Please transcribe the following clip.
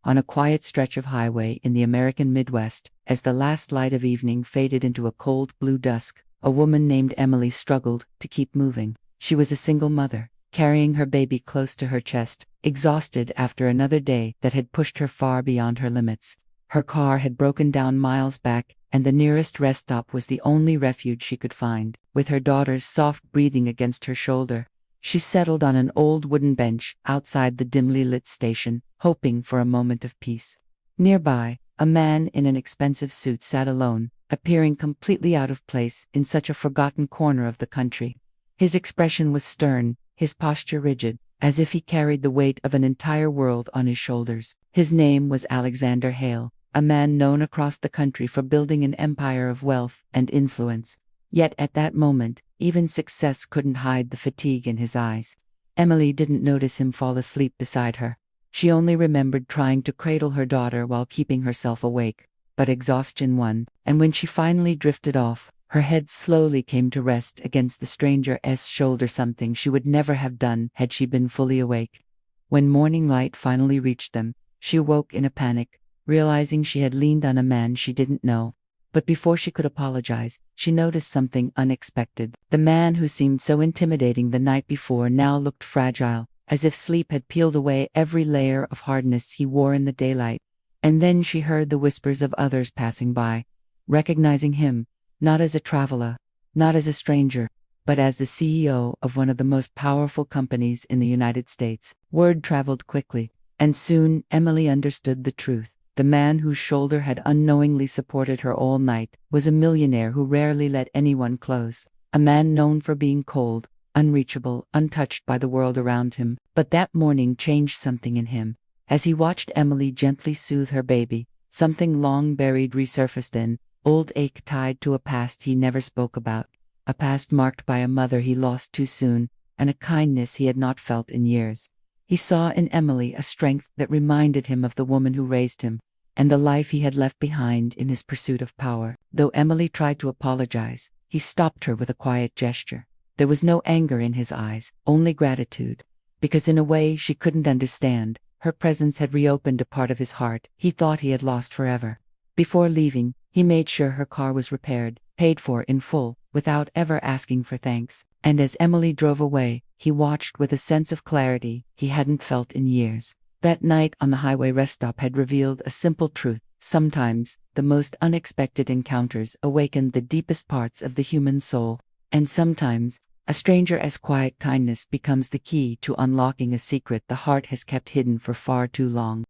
On a quiet stretch of highway in the American Midwest, as the last light of evening faded into a cold blue dusk, a woman named Emily struggled to keep moving. She was a single mother, carrying her baby close to her chest, exhausted after another day that had pushed her far beyond her limits. Her car had broken down miles back, and the nearest rest stop was the only refuge she could find. With her daughter's soft breathing against her shoulder, she settled on an old wooden bench outside the dimly lit station, hoping for a moment of peace. Nearby, a man in an expensive suit sat alone, appearing completely out of place in such a forgotten corner of the country. His expression was stern, his posture rigid, as if he carried the weight of an entire world on his shoulders. His name was Alexander Hale, a man known across the country for building an empire of wealth and influence. Yet at that moment, even success couldn't hide the fatigue in his eyes. Emily didn't notice him fall asleep beside her. She only remembered trying to cradle her daughter while keeping herself awake. But exhaustion won, and when she finally drifted off, her head slowly came to rest against the stranger's shoulder, something she would never have done had she been fully awake. When morning light finally reached them, she awoke in a panic, realizing she had leaned on a man she didn't know. But before she could apologize, she noticed something unexpected. The man who seemed so intimidating the night before now looked fragile, as if sleep had peeled away every layer of hardness he wore in the daylight. And then she heard the whispers of others passing by, recognizing him, not as a traveler, not as a stranger, but as the CEO of one of the most powerful companies in the United States. Word traveled quickly, and soon Emily understood the truth. The man whose shoulder had unknowingly supported her all night was a millionaire who rarely let anyone close, a man known for being cold, unreachable, untouched by the world around him. But that morning changed something in him. As he watched Emily gently soothe her baby, something long buried resurfaced, an old ache tied to a past he never spoke about, a past marked by a mother he lost too soon, and a kindness he had not felt in years. He saw in Emily a strength that reminded him of the woman who raised him, and the life he had left behind in his pursuit of power. Though Emily tried to apologize, he stopped her with a quiet gesture. There was no anger in his eyes, only gratitude, because in a way she couldn't understand, her presence had reopened a part of his heart he thought he had lost forever. Before leaving, he made sure her car was repaired, paid for in full, without ever asking for thanks. And as Emily drove away, he watched with a sense of clarity he hadn't felt in years. That night on the highway rest stop had revealed a simple truth. Sometimes, the most unexpected encounters awaken the deepest parts of the human soul. And sometimes, a stranger's quiet kindness becomes the key to unlocking a secret the heart has kept hidden for far too long.